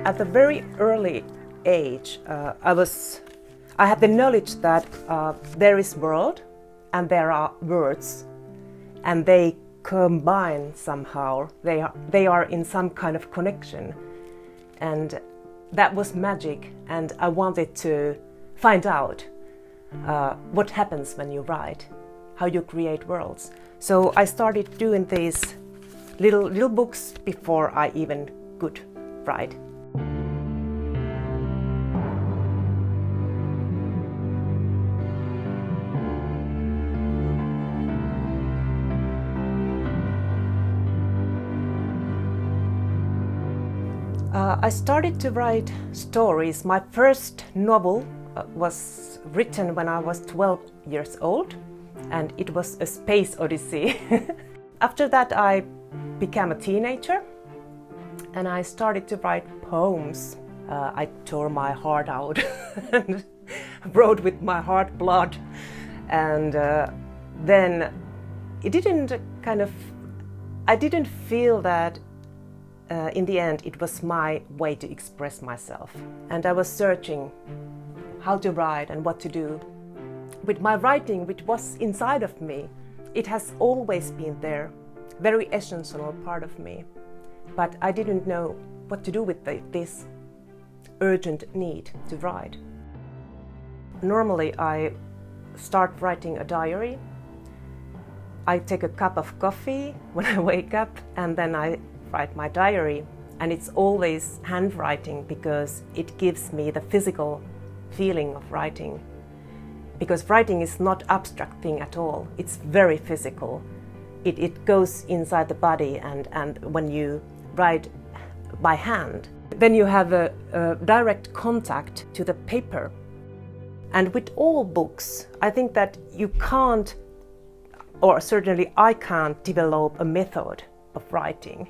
At a very early age, I had the knowledge that there is world and there are words, and they combine somehow. They are in some kind of connection, and that was magic. And I wanted to find out what happens when you write, how you create worlds. So I started doing these little books before I even could write. I started to write stories. My first novel was written when I was 12 years old, and it was a space odyssey. After that I became a teenager and I started to write poems. I tore my heart out and wrote with my heart blood, and then I didn't feel that in the end it was my way to express myself, and I was searching how to write and what to do with my writing, which was inside of me. It has always been there, very essential part of me, but I didn't know what to do with this urgent need to write. Normally I start writing a diary. I take a cup of coffee when I wake up, and then I write my diary, and it's always handwriting because it gives me the physical feeling of writing. Because writing is not abstract thing at all, it's very physical. It goes inside the body, and when you write by hand, then you have a direct contact to the paper. And with all books, I think that you can't, or certainly I can't, develop a method of writing.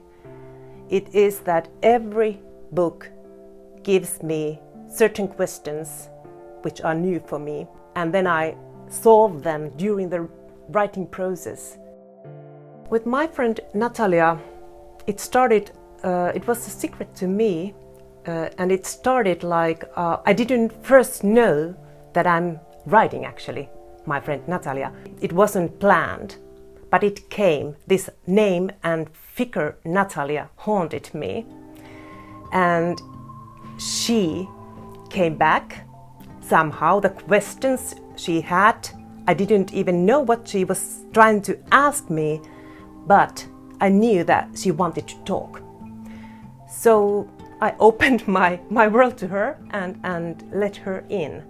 It is that every book gives me certain questions which are new for me, and then I solve them during the writing process. With my friend Natalia, it was a secret to me, and it started like I didn't first know that I'm writing, actually, my friend Natalia. It wasn't planned, but it came. This name and figure Natalia haunted me, and she came back somehow. The questions she had, I didn't even know what she was trying to ask me, but I knew that she wanted to talk. So I opened my world to her and let her in.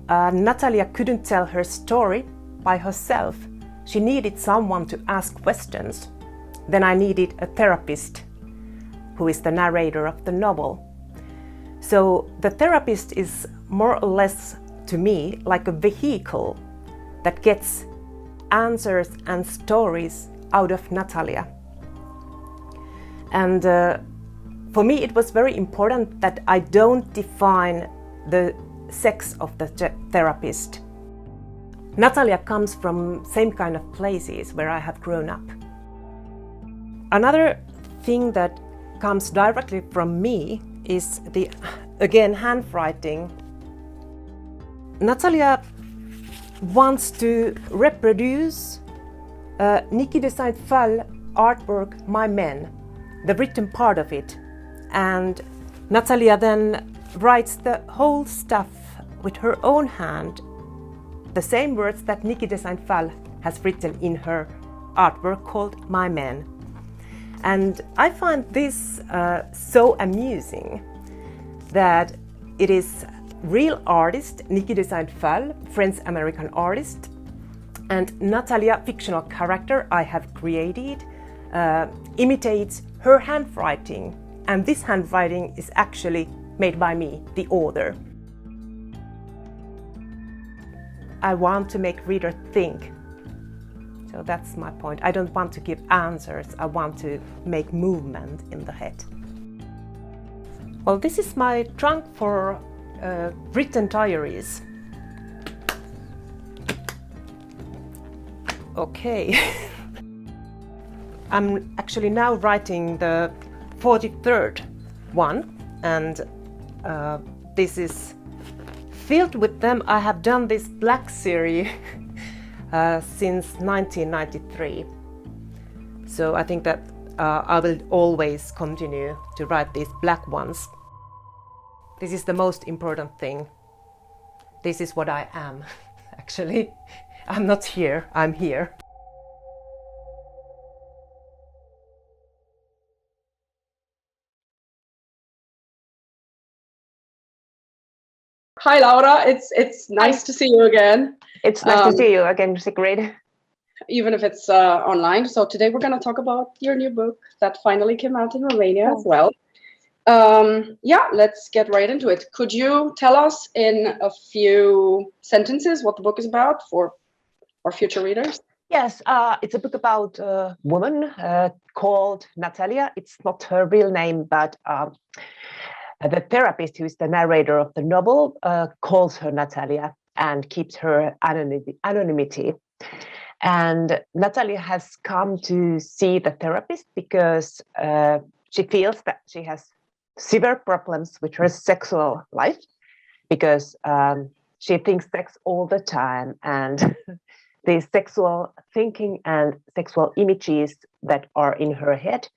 Natalia couldn't tell her story by herself. She needed someone to ask questions. Then I needed a therapist, who is the narrator of the novel. So the therapist is more or less, to me, like a vehicle that gets answers and stories out of Natalia. And for me it was very important that I don't define the sex of the therapist. Natalia comes from same kind of places where I have grown up. Another thing that comes directly from me is again handwriting. Natalia wants to reproduce Nikki de Saint-Phal artwork My Men, the written part of it, and Natalia then writes the whole stuff with her own hand, the same words that Nikki de Saint-Phal has written in her artwork called My Men. And I find this so amusing, that it is real artist Nikki de Saint-Phal, French-American artist, and Natalia, fictional character I have created, imitates her handwriting, and this handwriting is actually made by me, the author. I want to make reader think. So that's my point. I don't want to give answers, I want to make movement in the head. Well, this is my trunk for written diaries. Okay. I'm actually now writing the 43rd one, and this is filled with them. I have done this black series since 1993. So I think that I will always continue to write these black ones. This is the most important thing. This is what I am, actually. I'm not here, I'm here. Hi, Laura. It's nice to see you again. It's nice to see you again, Sigrid. Even if it's online. So today we're going to talk about your new book that finally came out in Romania as well. Yeah, let's get right into it. Could you tell us in a few sentences what the book is about for our future readers? Yes, it's a book about a woman called Natalia. It's not her real name, but the therapist who is the narrator of the novel calls her Natalia and keeps her anonymity. And Natalia has come to see the therapist because she feels that she has severe problems with her sexual life, because she thinks sex all the time, and the sexual thinking and sexual images that are in her head,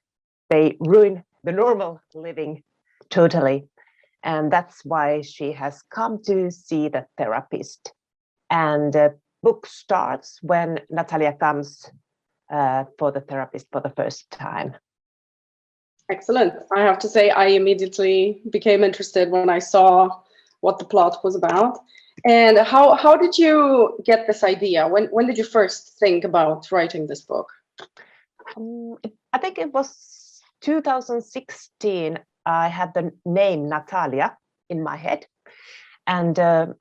they ruin the normal living totally. And that's why she has come to see the therapist. And the book starts when Natalia comes for the therapist for the first time. Excellent. I have to say, I immediately became interested when I saw what the plot was about. And how did you get this idea? When did you first think about writing this book? I think it was 2016. I had the name Natalia in my head, and there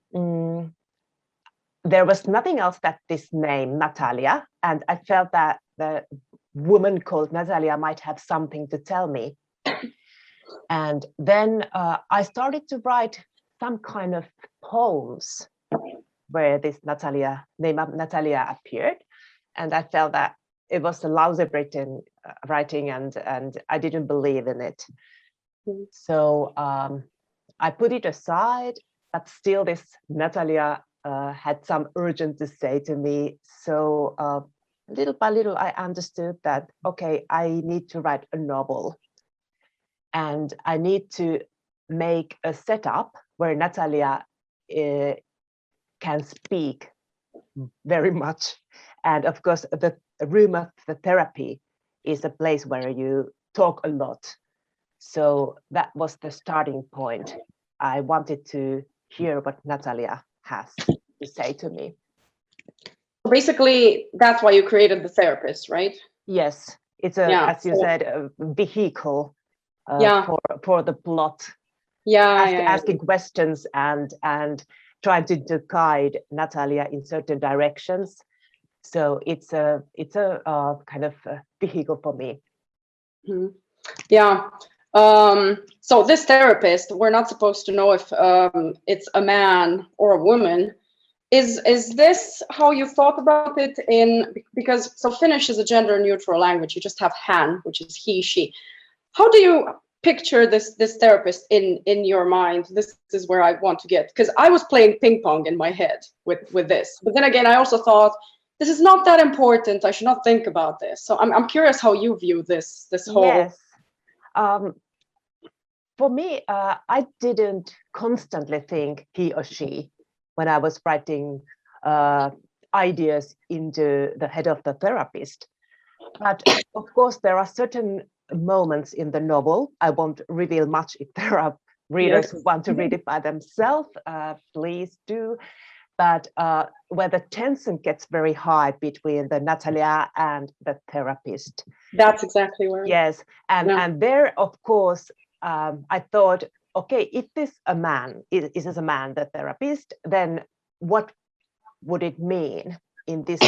was nothing else that this name Natalia, and I felt that the woman called Natalia might have something to tell me. And then I started to write some kind of poems where this name of Natalia appeared, and I felt that it was a lousy writing, and I didn't believe in it. So I put it aside, but still this Natalia had some urgent to say to me. So little by little, I understood that, okay, I need to write a novel, and I need to make a setup where Natalia can speak very much. And of course, the room of the therapy is a place where you talk a lot. So that was the starting point. I wanted to hear what Natalia has to say to me. Basically, that's why you created the therapist, right? Yes, it's as you said, a vehicle for the plot. Asking questions and trying to guide Natalia in certain directions. So it's a kind of a vehicle for me. Mm-hmm. Yeah. So this therapist, we're not supposed to know if it's a man or a woman. Is this how you thought about it? Because Finnish is a gender neutral language. You just have han, which is he, she. How do you picture this therapist in your mind? This is where I want to get, because I was playing ping pong in my head with this. But then again, I also thought, this is not that important. I should not think about this. So I'm curious how you view this whole. Yes. For me, I didn't constantly think he or she when I was writing ideas into the head of the therapist. But of course, there are certain moments in the novel. I won't reveal much. If there are readers who want to read it by themselves, please do. But where the tension gets very high between the Natalia and the therapist. That's exactly where. Yes, and there, of course, I thought, okay, if this a man is a man, the therapist, then what would it mean in this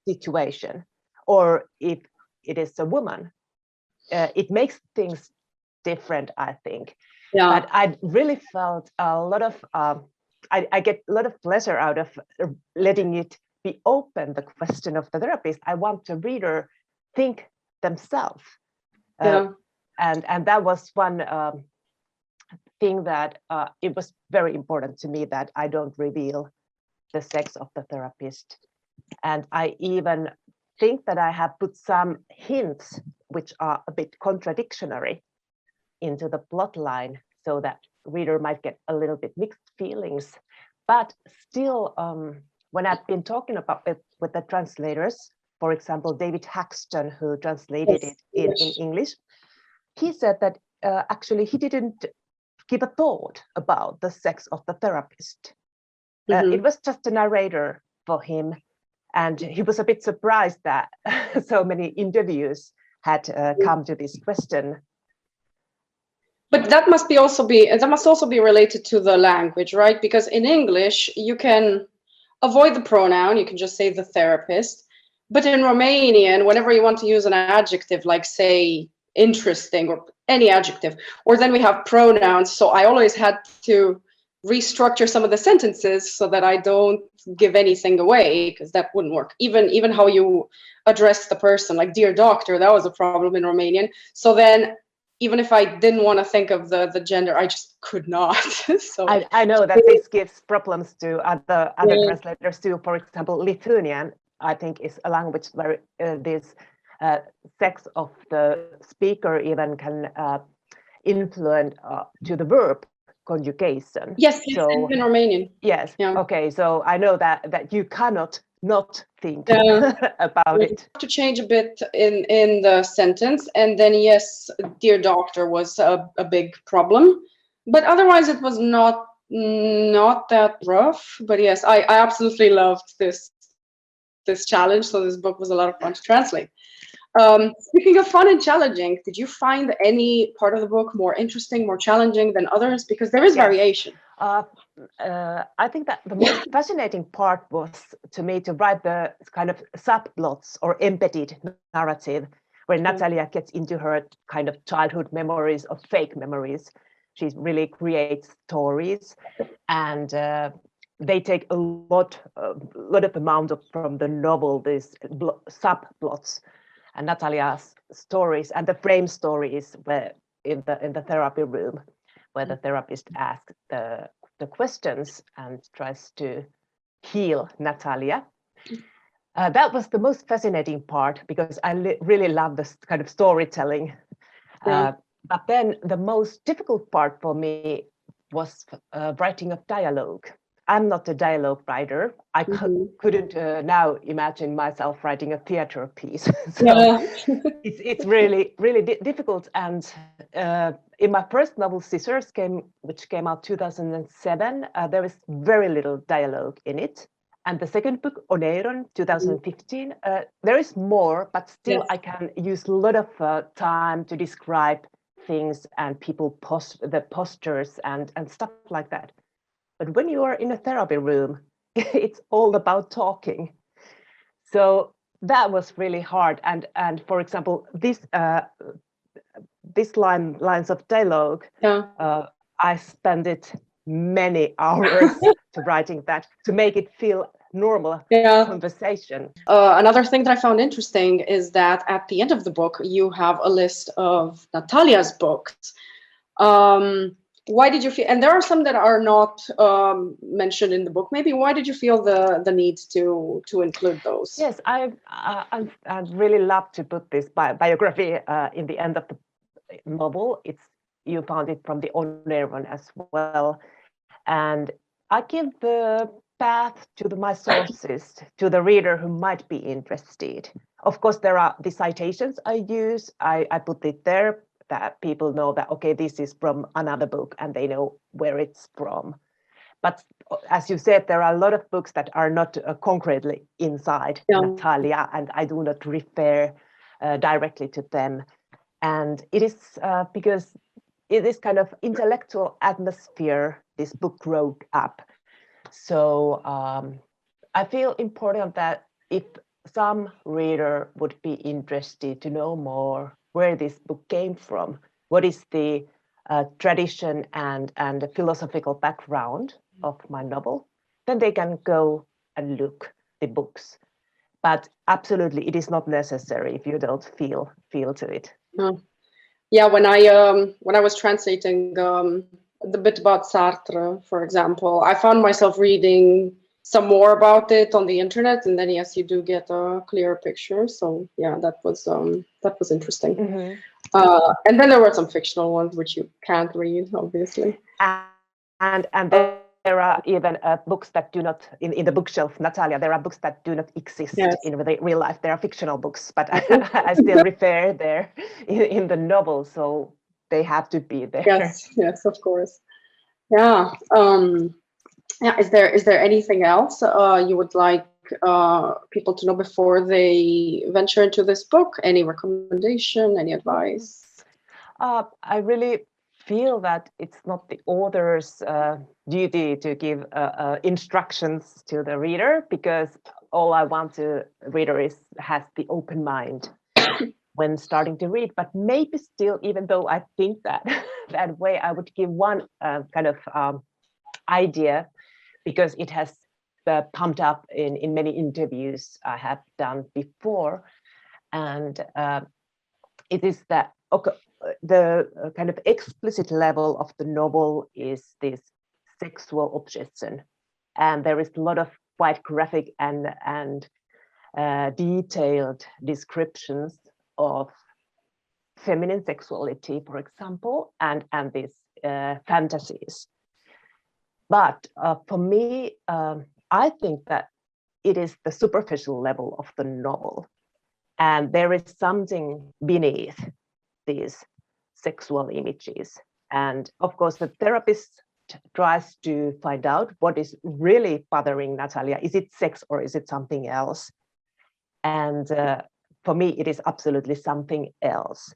situation? Or if it is a woman, it makes things different, I think. Yeah. But I really felt a lot of, I get a lot of pleasure out of letting it be open, the question of the therapist. I want the reader think themselves. And that was one think that it was very important to me that I don't reveal the sex of the therapist. And I even think that I have put some hints which are a bit contradictory into the plot line so that reader might get a little bit mixed feelings. But still, when I've been talking about it with the translators, for example, David Haxton, who translated it in English, he said that actually he didn't give a thought about the sex of the therapist. It was just a narrator for him. And he was a bit surprised that so many interviews had come to this question. But that must also be related to the language, right? Because in English, you can avoid the pronoun, you can just say the therapist. But in Romanian, whenever you want to use an adjective, like say interesting or any adjective, or then we have pronouns. So I always had to restructure some of the sentences so that I don't give anything away, because that wouldn't work. Even how you address the person, like dear doctor, that was a problem in Romanian. So then even if I didn't want to think of the gender, I just could not. So I know that this gives problems to other translators too. For example, Lithuanian, I think, is a language where this sex of the speaker even can influence to the verb conjugation. Yes, so, in Romanian. Yes. Yeah. Okay. So I know that you cannot not think about it. To change a bit in the sentence, and then yes, dear doctor was a big problem, but otherwise it was not that rough. But yes, I absolutely loved this challenge. So this book was a lot of fun to translate. Speaking of fun and challenging, did you find any part of the book more interesting, more challenging than others? Because there is variation. I think that the most fascinating part was to me to write the kind of subplots or embedded narrative where Natalia gets into her kind of childhood memories or fake memories. She really creates stories, and they take a lot of amount from the novel, these subplots. And Natalia's stories and the frame stories were in the therapy room, where the therapist asks the questions and tries to heal Natalia. That was the most fascinating part, because I really love this kind of storytelling. But then the most difficult part for me was writing of dialogue. I'm not a dialogue writer. I couldn't now imagine myself writing a theater piece. So it's really, really difficult. And in my first novel, Scissors, which came out 2007, there is very little dialogue in it. And the second book, Uneori, 2015, there is more, but still I can use a lot of time to describe things and people the postures and stuff like that. But when you are in a therapy room, it's all about talking. So that was really hard. And for example, these lines of dialogue, I spent it many hours to writing that to make it feel normal conversation. Another thing that I found interesting is that at the end of the book, you have a list of Natalia's books. Why did you feel, and there are some that are not mentioned in the book, maybe why did you feel the need to include those? Yes, I'd really love to put this biography in the end of the novel. You found it from the Uneori as well. And I give the path to my sources to the reader who might be interested. Of course, there are the citations I use. I put it there, that people know that, okay, this is from another book and they know where it's from. But as you said, there are a lot of books that are not concretely inside Natalia, and I do not refer directly to them. And it is because it is kind of intellectual atmosphere this book grew up. So I feel important that if some reader would be interested to know more where this book came from, what is the tradition and the philosophical background of my novel, then they can go and look the books. But absolutely, it is not necessary if you don't feel to it. Yeah, when I was translating the bit about Sartre, for example. I found myself reading some more about it on the internet, and then yes, you do get a clearer picture. So yeah, that was interesting. Mm-hmm. And then there were some fictional ones which you can't read, obviously. And there are even books that do not, in the bookshelf, Natalia, there are books that do not exist in real life. There are fictional books, but I still refer there in the novel, so they have to be there. Yes, of course. Yeah. Yeah. Is there anything else you would like people to know before they venture into this book? Any recommendation? Any advice? I really feel that it's not the author's duty to give instructions to the reader, because all I want the reader has the open mind when starting to read. But maybe still, even though I think that that way, I would give one kind of idea, because it has pumped up in many interviews I have done before, and it is that the kind of explicit level of the novel is this sexual obsession, and there is a lot of quite graphic and detailed descriptions of feminine sexuality, for example, and these fantasies. But for me, I think that it is the superficial level of the novel, and there is something beneath these sexual images. And of course, the therapist tries to find out what is really bothering Natalia. Is it sex or is it something else? And for me, it is absolutely something else.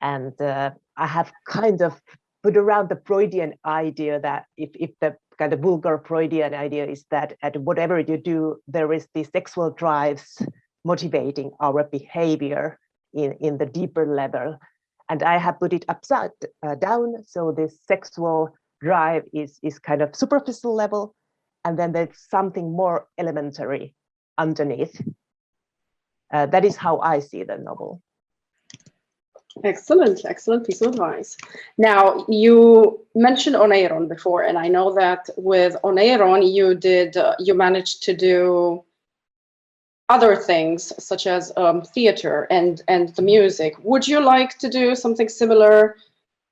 And I have kind of put around the Freudian idea that if the kind of vulgar Freudian idea is that at whatever you do, there is the sexual drives motivating our behavior in the deeper level. And I have put it upside down. So this sexual drive is kind of superficial level. And then there's something more elementary underneath. That is how I see the novel. Excellent piece of advice. Now, you mentioned Oneiron before, and I know that with Oneiron you managed to do other things such as theater and the music. Would you like to do something similar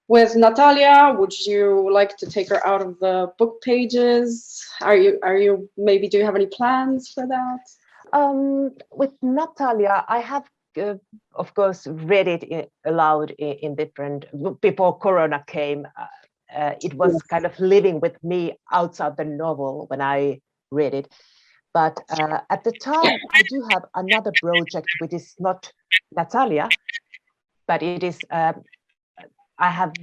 with Natalia? Would you like to take her out of the book pages? Are you maybe, do you have any plans for that? With Natalia, I have of course read it aloud in different, before Corona came. It was kind of living with me outside the novel when I read it. But at the time, I do have another project which is not Natalia, but it is, I have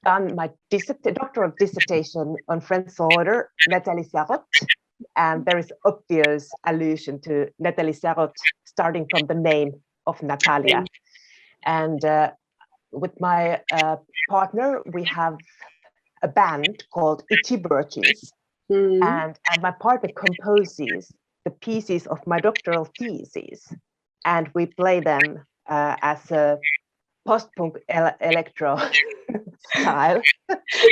done my doctoral dissertation on French author Natalie Sarraute, and there is obvious allusion to Natalie Sarraute starting from the name of Natalia. And with my partner, we have a band called Itchy Birches. And my partner composes the pieces of my doctoral thesis, and we play them as a post-punk electro style.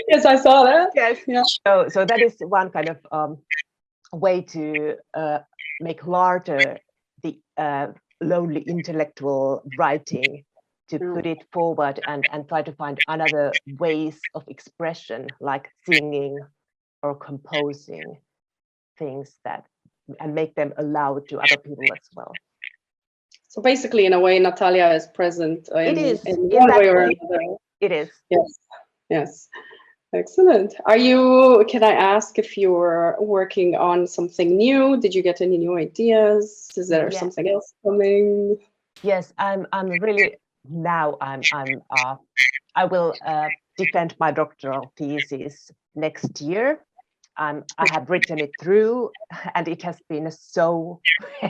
Yes, I saw that. Yes. Yeah. So that is one kind of way to make larger the lonely intellectual writing, to put it forward and try to find another ways of expression, like singing or composing things that, and make them allowed to other people as well. So basically, in a way, Natalia is present in one way or another. It is. Yes. Excellent. Can I ask if you're working on something new? Did you get any new ideas? Is there something else coming? Yes, I'm really, now I will defend my doctoral thesis next year. I have written it through, and it has been so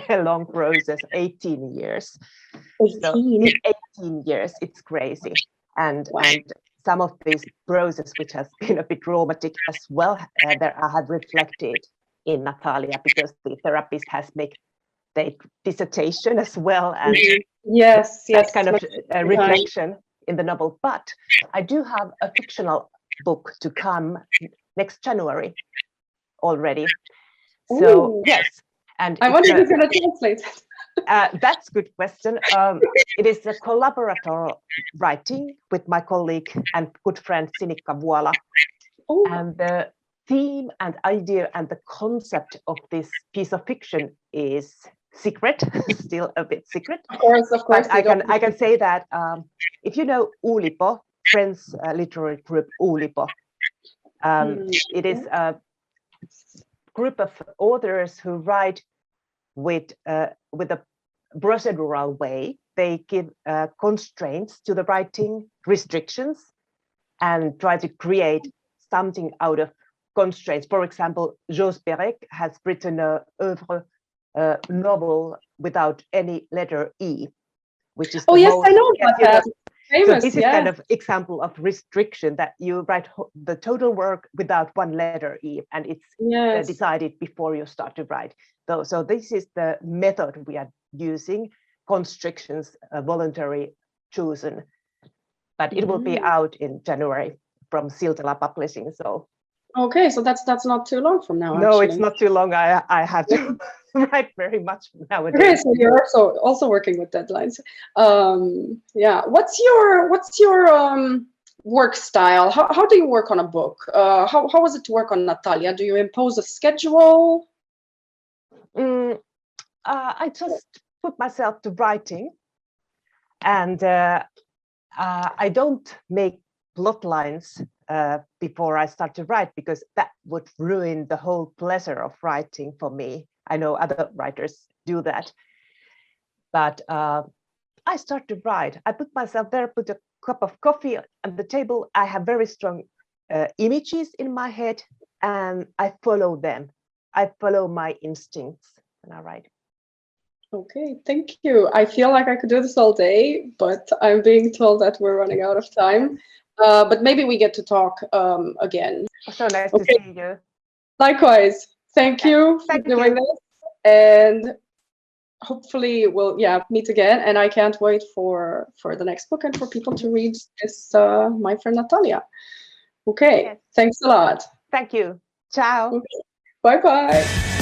long process, 18 years. 18 years, it's crazy. And some of this process, which has been a bit traumatic as well, there I have reflected in Natalia, because the therapist has made the dissertation as well. And yes, kind of reflection in the novel. But I do have a fictional book to come next January already. Ooh. So yes, and I wonder who's going to translate it. That's a good question. It is a collaborator writing with my colleague and good friend Sinikka Vuola. Oh. And the theme and idea and the concept of this piece of fiction is secret, still a bit secret. Of course. But I can say that if you know Oulipo, French literary group Oulipo, it is a group of authors who write with a procedural way. They give constraints to the writing, restrictions, and try to create something out of constraints. For example, Jos Perec has written a novel without any letter E, which is I know about that. Famous, so this is kind of example of restriction, that you write the total work without one letter E, and it's decided before you start to write. So this is the method we are using, constrictions, voluntary chosen, but it will be out in January from Siltala Publishing. So okay, so that's not too long from now. No, actually. It's not too long. I have to write very much nowadays. Okay, so you're also working with deadlines. What's your work style? How do you work on a book? How was it to work on Natalia? Do you impose a schedule? I just put myself to writing, and I don't make plot lines before I start to write, because that would ruin the whole pleasure of writing for me. I know other writers do that, but I start to write. I put myself there, put a cup of coffee on the table. I have very strong images in my head, and I follow them. I follow my instincts when I write. Okay, thank you. I feel like I could do this all day, but I'm being told that we're running out of time. But maybe we get to talk again. So nice to see you. Likewise. Thank you for doing this. And hopefully we'll meet again. And I can't wait for the next book and for people to read this, my friend Natalia. Okay, Thanks a lot. Thank you. Ciao. Okay. Bye-bye.